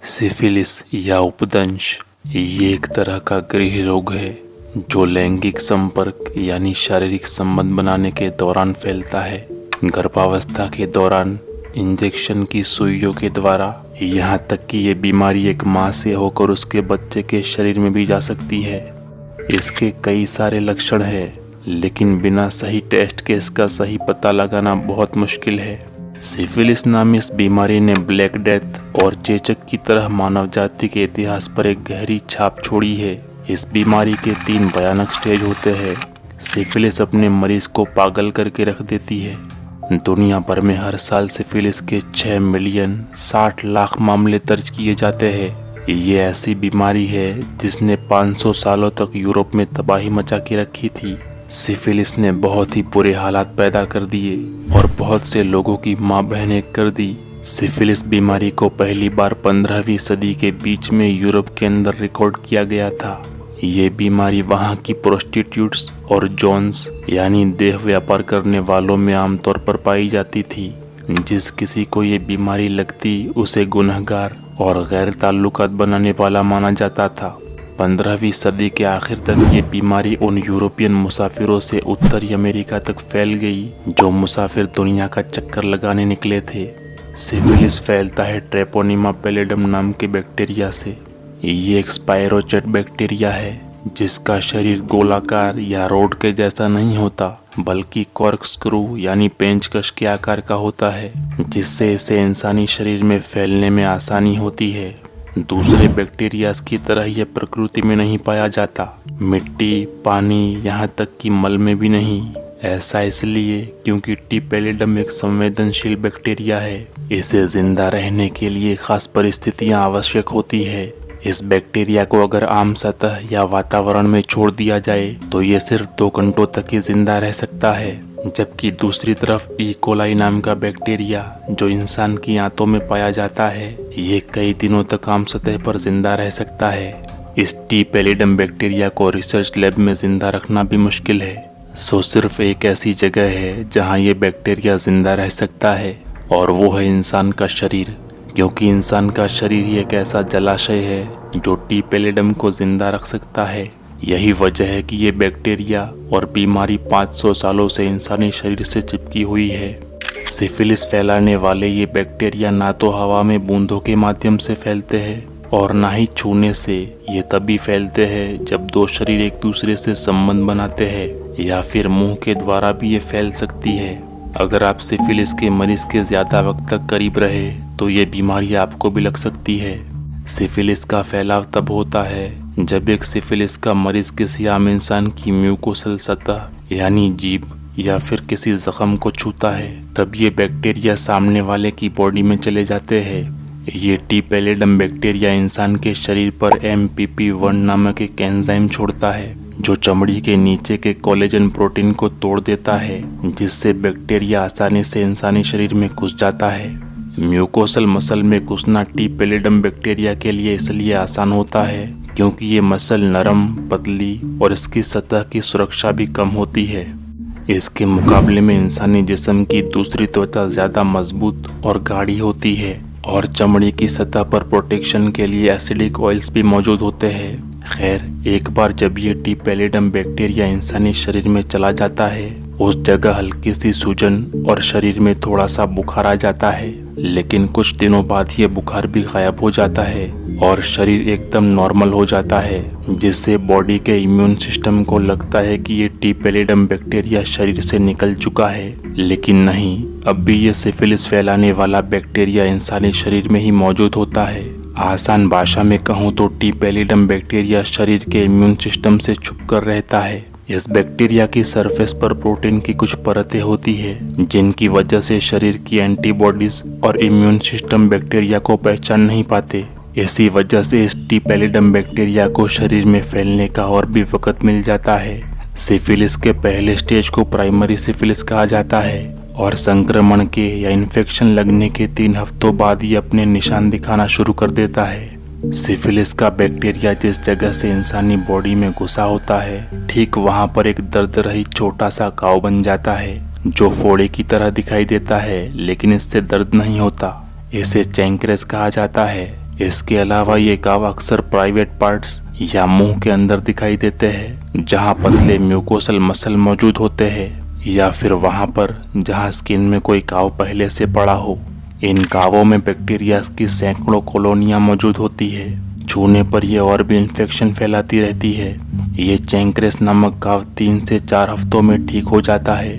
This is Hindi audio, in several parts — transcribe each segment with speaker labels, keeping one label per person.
Speaker 1: सिफिलिस या उपदंश ये एक तरह का गृह रोग है जो लैंगिक संपर्क यानी शारीरिक संबंध बनाने के दौरान फैलता है। गर्भावस्था के दौरान इंजेक्शन की सुइयों के द्वारा, यहाँ तक कि ये बीमारी एक माँ से होकर उसके बच्चे के शरीर में भी जा सकती है। इसके कई सारे लक्षण हैं, लेकिन बिना सही टेस्ट के इसका सही पता लगाना बहुत मुश्किल है। सिफिलिस नामी इस बीमारी ने ब्लैक डेथ और चेचक की तरह मानव जाति के इतिहास पर एक गहरी छाप छोड़ी है। इस बीमारी के 3 भयानक स्टेज होते हैं। सिफिलिस अपने मरीज को पागल करके रख देती है। दुनिया भर में हर साल सिफिलिस के 6 मिलियन 60 लाख मामले दर्ज किए जाते हैं। ये ऐसी बीमारी है जिसने 500 सालों तक यूरोप में तबाही मचा के रखी थी। सिफिलिस ने बहुत ही बुरे हालात पैदा कर दिए और बहुत से लोगों की माँ बहनें कर दी। सिफिलिस बीमारी को पहली बार 15वीं सदी के बीच में यूरोप के अंदर रिकॉर्ड किया गया था। ये बीमारी वहाँ की प्रोस्टिट्यूट्स और जॉन्स यानी देह व्यापार करने वालों में आमतौर पर पाई जाती थी। जिस किसी को ये बीमारी लगती उसे गुनहगार और गैर ताल्लुकात बनाने वाला माना जाता था। 15वीं सदी के आखिर तक ये बीमारी उन यूरोपियन मुसाफिरों से उत्तरी अमेरिका तक फैल गई जो मुसाफिर दुनिया का चक्कर लगाने निकले थे। सिफिलिस फैलता है ट्रेपोनिमा पैलिडम नाम के बैक्टीरिया से। ये एक स्पाइरोचेट बैक्टीरिया है जिसका शरीर गोलाकार या रोड के जैसा नहीं होता, बल्कि कॉर्कस्क्रू यानी पेंचकश के आकार का होता है, जिससे इसे इंसानी शरीर में फैलने में आसानी होती है। दूसरे बैक्टीरियाज की तरह यह प्रकृति में नहीं पाया जाता, मिट्टी, पानी, यहाँ तक कि मल में भी नहीं। ऐसा इसलिए क्योंकि टी पैलिडम एक संवेदनशील बैक्टीरिया है। इसे जिंदा रहने के लिए खास परिस्थितियां आवश्यक होती है। इस बैक्टीरिया को अगर आम सतह या वातावरण में छोड़ दिया जाए तो ये सिर्फ 2 घंटों तक ही जिंदा रह सकता है, जबकि दूसरी तरफ ई कोलाई नाम का बैक्टीरिया जो इंसान की आंतों में पाया जाता है, ये कई दिनों तक आम सतह पर जिंदा रह सकता है। इस टी पैलिडम बैक्टीरिया को रिसर्च लैब में जिंदा रखना भी मुश्किल है। सिर्फ एक ऐसी जगह है जहां ये बैक्टीरिया जिंदा रह सकता है, और वो है इंसान का शरीर, क्योंकि इंसान का शरीर ही एक ऐसा जलाशय है जो टी पैलिडम को जिंदा रख सकता है। यही वजह है कि ये बैक्टीरिया और बीमारी 500 सालों से इंसानी शरीर से चिपकी हुई है। सिफिलिस फैलाने वाले ये बैक्टीरिया ना तो हवा में बूंदों के माध्यम से फैलते हैं और ना ही छूने से। ये तभी फैलते हैं जब 2 शरीर एक दूसरे से संबंध बनाते हैं, या फिर मुंह के द्वारा भी ये फैल सकती है। अगर आप सिफिलिस के मरीज के ज्यादा वक्त तक करीब रहे तो ये बीमारी आपको भी लग सकती है। सिफिलिस का फैलाव तब होता है जब एक सिफिलिस का मरीज किसी आम इंसान की म्यूकोसल सतह यानी जीभ या फिर किसी जख्म को छूता है, तब ये बैक्टीरिया सामने वाले की बॉडी में चले जाते हैं। ये टी पैलिडम बैक्टीरिया इंसान के शरीर पर MPP-1 नामक एक एंजाइम छोड़ता है जो चमड़ी के नीचे के कोलेजन प्रोटीन को तोड़ देता है, जिससे बैक्टीरिया आसानी से इंसानी शरीर में घुस जाता है। म्यूकोसल मसल में घुसना टी पैलिडम बैक्टीरिया के लिए इसलिए आसान होता है क्योंकि ये मसल नरम, पतली और इसकी सतह की सुरक्षा भी कम होती है। इसके मुकाबले में इंसानी जिस्म की दूसरी त्वचा ज्यादा मजबूत और गाढ़ी होती है, और चमड़ी की सतह पर प्रोटेक्शन के लिए एसिडिक ऑयल्स भी मौजूद होते हैं। खैर, एक बार जब ये टी पैलिडम बैक्टीरिया इंसानी शरीर में चला जाता है, उस जगह हल्की सी सूजन और शरीर में थोड़ा सा बुखार आ जाता है, लेकिन कुछ दिनों बाद ये बुखार भी गायब हो जाता है और शरीर एकदम नॉर्मल हो जाता है, जिससे बॉडी के इम्यून सिस्टम को लगता है कि ये टी पैलिडम बैक्टीरिया शरीर से निकल चुका है। लेकिन नहीं, अब भी ये सिफिलिस फैलाने वाला बैक्टीरिया इंसानी शरीर में ही मौजूद होता है। आसान भाषा में कहूँ तो टी पैलिडम बैक्टीरिया शरीर के इम्यून सिस्टम से छुपकर रहता है। इस बैक्टीरिया की सरफेस पर प्रोटीन की कुछ परतें होती है, जिनकी वजह से शरीर की एंटीबॉडीज और इम्यून सिस्टम बैक्टीरिया को पहचान नहीं पाते। इसी वजह से इस टी पैलिडम बैक्टीरिया को शरीर में फैलने का और भी वक्त मिल जाता है। सिफिलिस के पहले स्टेज को प्राइमरी सिफिलिस कहा जाता है, और संक्रमण के या इन्फेक्शन लगने के 3 हफ्तों बाद ये अपने निशान दिखाना शुरू कर देता है। सिफिलिस का बैक्टीरिया जिस जगह से इंसानी बॉडी में घुसा होता है, ठीक वहां पर एक दर्द रहित छोटा सा घाव बन जाता है जो फोड़े की तरह दिखाई देता है, लेकिन इससे दर्द नहीं होता। इसे चैंक्रेस कहा जाता है। इसके अलावा ये घाव अक्सर प्राइवेट पार्ट्स या मुंह के अंदर दिखाई देते हैं, जहां पतले म्यूकोसल मसल मौजूद होते हैं, या फिर वहां पर जहां स्किन में कोई घाव पहले से पड़ा हो। इन घावों में बैक्टीरिया की सैकड़ों कॉलोनियां मौजूद होती है। छूने पर यह और भी इन्फेक्शन फैलाती रहती है। ये चैंक्रेस नामक घाव 3 से 4 हफ्तों में ठीक हो जाता है।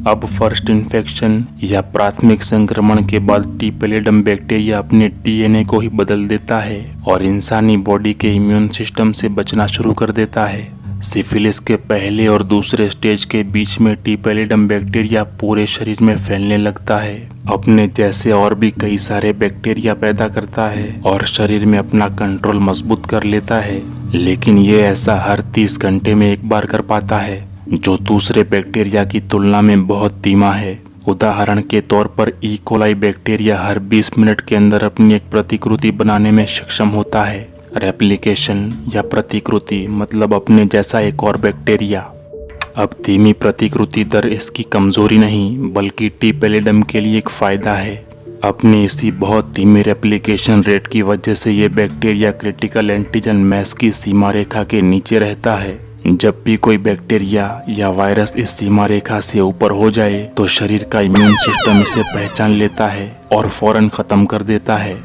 Speaker 1: अब फर्स्ट इन्फेक्शन या प्राथमिक संक्रमण के बाद टी पैलिडम बैक्टीरिया अपने डीएनए को ही बदल देता है और इंसानी बॉडी के इम्यून सिस्टम से बचना शुरू कर देता है। सिफिलिस के पहले और दूसरे स्टेज के बीच में टी पैलिडम बैक्टीरिया पूरे शरीर में फैलने लगता है, अपने जैसे और भी कई सारे बैक्टीरिया पैदा करता है और शरीर में अपना कंट्रोल मजबूत कर लेता है। लेकिन ये ऐसा हर 30 घंटे में एक बार कर पाता है, जो दूसरे बैक्टीरिया की तुलना में बहुत धीमा है। उदाहरण के तौर पर ई कोलाई बैक्टीरिया हर 20 मिनट के अंदर अपनी एक प्रतिकृति बनाने में सक्षम होता है। रेप्लिकेशन या प्रतिकृति मतलब अपने जैसा एक और बैक्टीरिया। अब धीमी प्रतिकृति दर इसकी कमजोरी नहीं बल्कि टी पैलिडम के लिए एक फायदा है। अपनी इसी बहुत धीमी रेप्लिकेशन रेट की वजह से ये बैक्टीरिया क्रिटिकल एंटीजन मैस की सीमा रेखा के नीचे रहता है। जब भी कोई बैक्टीरिया या वायरस इस सीमा रेखा से ऊपर हो जाए तो शरीर का इम्यून सिस्टम इसे पहचान लेता है और फौरन खत्म कर देता है।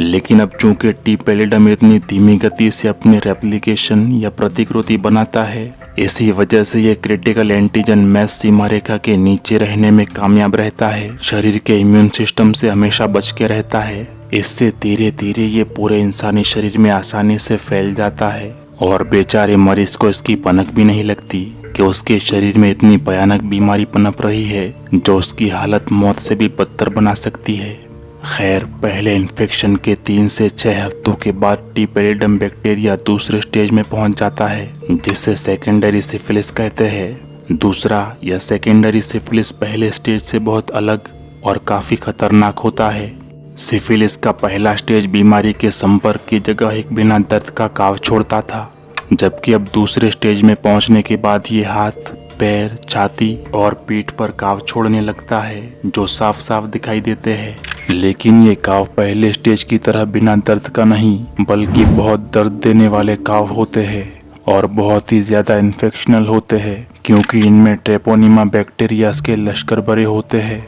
Speaker 1: लेकिन अब चूंकि टी पैलिडम इतनी धीमी गति से अपने रेप्लिकेशन या प्रतिकृति बनाता है, इसी वजह से ये क्रिटिकल एंटीजन मैस सीमा रेखा के नीचे रहने में कामयाब रहता है। शरीर के इम्यून सिस्टम से हमेशा बच के रहता है। इससे धीरे धीरे ये पूरे इंसानी शरीर में आसानी से फैल जाता है और बेचारे मरीज को इसकी भनक भी नहीं लगती कि उसके शरीर में इतनी भयानक बीमारी पनप रही है जो उसकी हालत मौत से भी बदतर बना सकती है। खैर, पहले इन्फेक्शन के 3 से 6 हफ्तों के बाद टी पैलिडम बैक्टीरिया दूसरे स्टेज में पहुंच जाता है, जिसे सेकेंडरी सिफिलिस कहते हैं। दूसरा या सेकेंडरी सिफिलिस पहले स्टेज से बहुत अलग और काफी खतरनाक होता है। सिफिलिस का पहला स्टेज बीमारी के संपर्क की जगह एक बिना दर्द का घाव छोड़ता था, जबकि अब दूसरे स्टेज में पहुंचने के बाद ये हाथ, पैर, छाती और पीठ पर घाव छोड़ने लगता है, जो साफ साफ दिखाई देते हैं। लेकिन ये घाव पहले स्टेज की तरह बिना दर्द का नहीं बल्कि बहुत दर्द देने वाले घाव होते हैं और बहुत ही ज्यादा इन्फेक्शनल होते हैं, क्योंकि इनमें ट्रेपोनिमा बैक्टीरिया के लश्कर भरे होते हैं।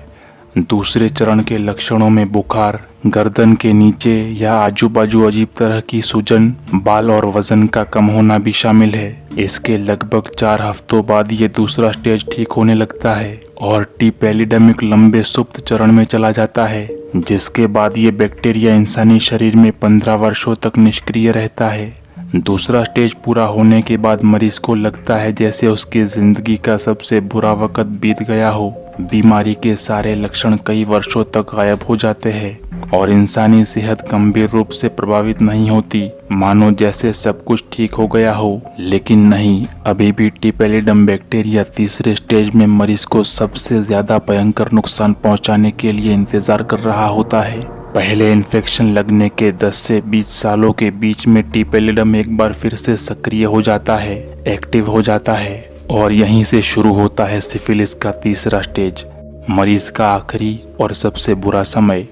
Speaker 1: दूसरे चरण के लक्षणों में बुखार, गर्दन के नीचे या आजू बाजू अजीब तरह की सूजन, बाल और वजन का कम होना भी शामिल है। इसके लगभग 4 हफ्तों बाद ये दूसरा स्टेज ठीक होने लगता है और टी पैलिडम एक लंबे सुप्त चरण में चला जाता है, जिसके बाद ये बैक्टीरिया इंसानी शरीर में 15 वर्षों तक निष्क्रिय रहता है। दूसरा स्टेज पूरा होने के बाद मरीज को लगता है जैसे उसकी जिंदगी का सबसे बुरा वक्त बीत गया हो। बीमारी के सारे लक्षण कई वर्षों तक गायब हो जाते हैं और इंसानी सेहत गंभीर रूप से प्रभावित नहीं होती, मानो जैसे सब कुछ ठीक हो गया हो। लेकिन नहीं, अभी भी टी पैलिडम बैक्टीरिया तीसरे स्टेज में मरीज को सबसे ज्यादा भयंकर नुकसान पहुंचाने के लिए इंतजार कर रहा होता है। पहले इन्फेक्शन लगने के 10 से 20 सालों के बीच में टी पैलिडम एक बार फिर से सक्रिय हो जाता है, एक्टिव हो जाता है, और यहीं से शुरू होता है सिफिलिस का तीसरा स्टेज, मरीज का आखिरी और सबसे बुरा समय।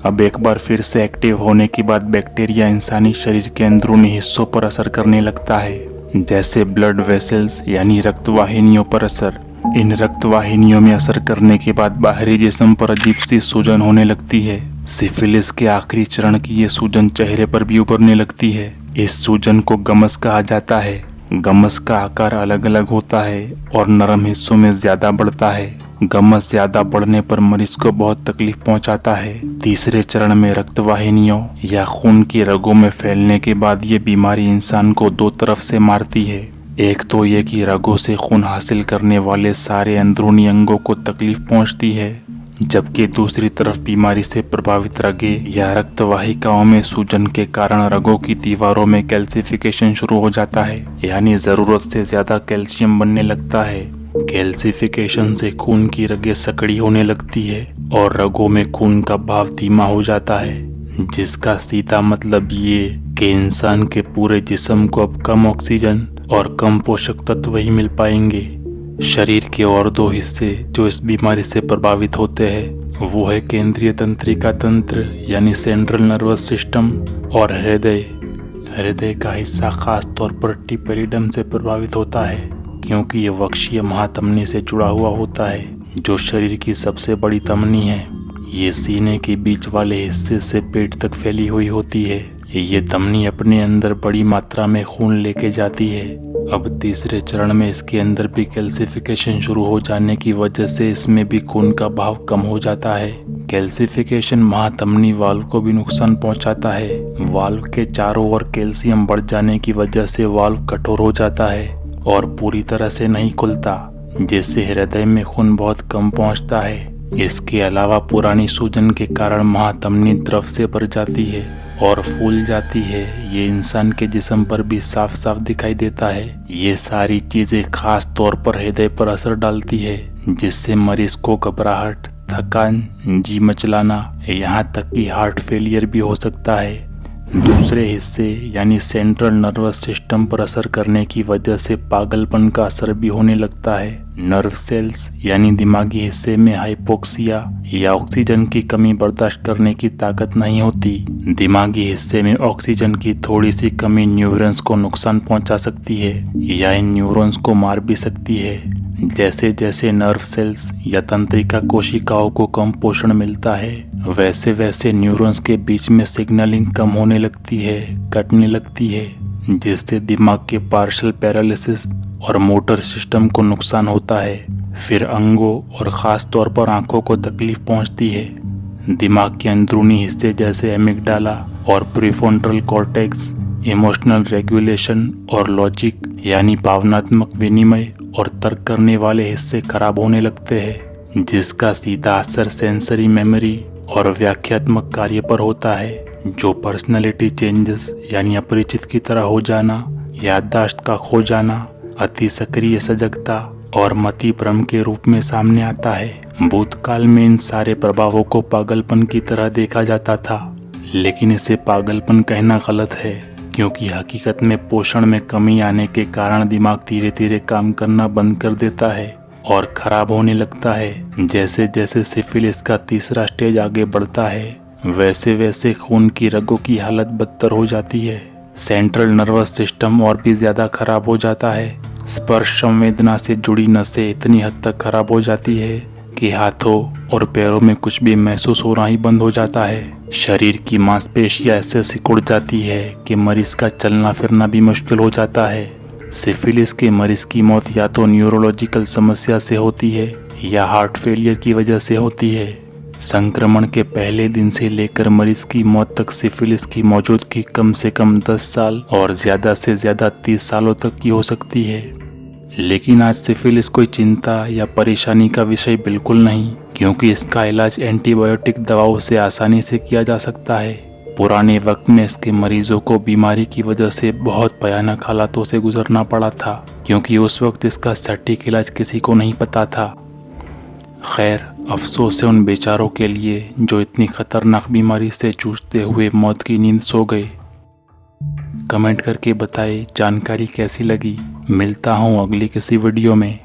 Speaker 1: अब एक बार फिर से एक्टिव होने के बाद बैक्टीरिया इंसानी शरीर के अंदरूनी हिस्सों पर असर करने लगता है, जैसे ब्लड वेसल्स यानी रक्त वाहिनियों पर असर। इन रक्त वाहिनियों में असर करने के बाद बाहरी जिस्म पर अजीब सी सूजन होने लगती है। सिफिलिस के आखिरी चरण की ये सूजन चेहरे पर भी उभरने लगती है। इस सूजन को गमस कहा जाता है। गमस का आकार अलग अलग होता है और नरम हिस्सों में ज्यादा बढ़ता है। गमस ज्यादा बढ़ने पर मरीज को बहुत तकलीफ पहुंचाता है। तीसरे चरण में रक्त वाहिनियों या खून की रगों में फैलने के बाद ये बीमारी इंसान को 2 तरफ से मारती है। एक तो ये कि रगों से खून हासिल करने वाले सारे अंदरूनी अंगों को तकलीफ पहुंचती है, जबकि दूसरी तरफ बीमारी से प्रभावित रगे या रक्त वाहिकाओं में सूजन के कारण रगों की दीवारों में कैल्सिफिकेशन शुरू हो जाता है, यानी जरूरत से ज्यादा कैल्शियम बनने लगता है। कैल्सिफिकेशन से खून की रगें सकड़ी होने लगती है और रगों में खून का बहाव धीमा हो जाता है, जिसका सीधा मतलब ये कि इंसान के पूरे जिस्म को अब कम ऑक्सीजन और कम पोषक तत्व ही मिल पाएंगे। शरीर के और दो हिस्से जो इस बीमारी से प्रभावित होते हैं वो है केंद्रीय तंत्रिका तंत्र यानी सेंट्रल नर्वस सिस्टम और हृदय। हृदय का हिस्सा खास तौर पर टिपेरिडम से प्रभावित होता है क्योंकि ये वक्षीय महाधमनी से जुड़ा हुआ होता है जो शरीर की सबसे बड़ी धमनी है। ये सीने के बीच वाले हिस्से से पेट तक फैली हुई होती है। ये धमनी अपने अंदर बड़ी मात्रा में खून लेके जाती है। अब तीसरे चरण में इसके अंदर भी कैल्सिफिकेशन शुरू हो जाने की वजह से इसमें भी खून का बहाव कम हो जाता है। कैल्सिफिकेशन महाधमनी वाल्व को भी नुकसान पहुंचाता है। वाल्व के चारों ओर कैल्शियम बढ़ जाने की वजह से वाल्व कठोर हो जाता है और पूरी तरह से नहीं खुलता, जिससे हृदय में खून बहुत कम पहुंचता है। इसके अलावा पुरानी सूजन के कारण महाधमनी द्रव से भर जाती है और फूल जाती है। ये इंसान के जिस्म पर भी साफ साफ दिखाई देता है। ये सारी चीजें खास तौर पर हृदय पर असर डालती है, जिससे मरीज को घबराहट, थकान, जी मचलाना, यहाँ तक कि हार्ट फेलियर भी हो सकता है। दूसरे हिस्से यानी सेंट्रल नर्वस सिस्टम पर असर करने की वजह से पागलपन का असर भी होने लगता है। नर्व सेल्स यानी दिमागी हिस्से में हाइपोक्सिया या ऑक्सीजन की कमी बर्दाश्त करने की ताकत नहीं होती। दिमागी हिस्से में ऑक्सीजन की थोड़ी सी कमी न्यूरॉन्स को नुकसान पहुंचा सकती है या इन न्यूरॉन्स को मार भी सकती है। जैसे जैसे नर्व सेल्स या तंत्रिका कोशिकाओं को कम पोषण मिलता है वैसे वैसे न्यूरॉन्स के बीच में सिग्नलिंग कम होने लगती है, कटने लगती है, जिससे दिमाग के पार्शियल पैरालिसिस और मोटर सिस्टम को नुकसान होता है। फिर अंगों और ख़ास तौर पर आंखों को तकलीफ पहुंचती है। दिमाग के अंदरूनी हिस्से जैसे एमिगडाला और प्रीफ्रंटल कॉर्टेक्स इमोशनल रेगुलेशन और लॉजिक यानी भावनात्मक विनिमय और तर्क करने वाले हिस्से खराब होने लगते हैं, जिसका सीधा असर सेंसरी मेमोरी और व्याख्यात्मक कार्य पर होता है, जो पर्सनालिटी चेंजेस यानी अपरिचित की तरह हो जाना, याददाश्त का खो जाना, अति सक्रिय सजगता और मति भ्रम के रूप में सामने आता है। भूतकाल में इन सारे प्रभावों को पागलपन की तरह देखा जाता था, लेकिन इसे पागलपन कहना गलत है क्योंकि हकीकत में पोषण में कमी आने के कारण दिमाग धीरे धीरे काम करना बंद कर देता है और खराब होने लगता है। जैसे जैसे सिफिलिस का तीसरा स्टेज आगे बढ़ता है वैसे वैसे खून की रगों की हालत बदतर हो जाती है। सेंट्रल नर्वस सिस्टम और भी ज्यादा खराब हो जाता है। स्पर्श संवेदना से जुड़ी नसें इतनी हद तक खराब हो जाती है कि हाथों और पैरों में कुछ भी महसूस होना ही बंद हो जाता है। शरीर की मांसपेशियां ऐसे सिकुड़ जाती है कि मरीज का चलना फिरना भी मुश्किल हो जाता है। सिफिलिस के मरीज की मौत या तो न्यूरोलॉजिकल समस्या से होती है या हार्ट फेलियर की वजह से होती है। संक्रमण के पहले दिन से लेकर मरीज की मौत तक सिफिलिस की मौजूदगी कम से कम 10 साल और ज़्यादा से ज़्यादा 30 सालों तक की हो सकती है। लेकिन आज सिफिलिस कोई चिंता या परेशानी का विषय बिल्कुल नहीं, क्योंकि इसका इलाज एंटीबायोटिक दवाओं से आसानी से किया जा सकता है। पुराने वक्त में इसके मरीजों को बीमारी की वजह से बहुत भयानक हालातों से गुजरना पड़ा था, क्योंकि उस वक्त इसका सटीक इलाज किसी को नहीं पता था। खैर, अफसोस है उन बेचारों के लिए जो इतनी खतरनाक बीमारी से जूझते हुए मौत की नींद सो गए। कमेंट करके बताएं जानकारी कैसी लगी। मिलता हूँ अगली किसी वीडियो में।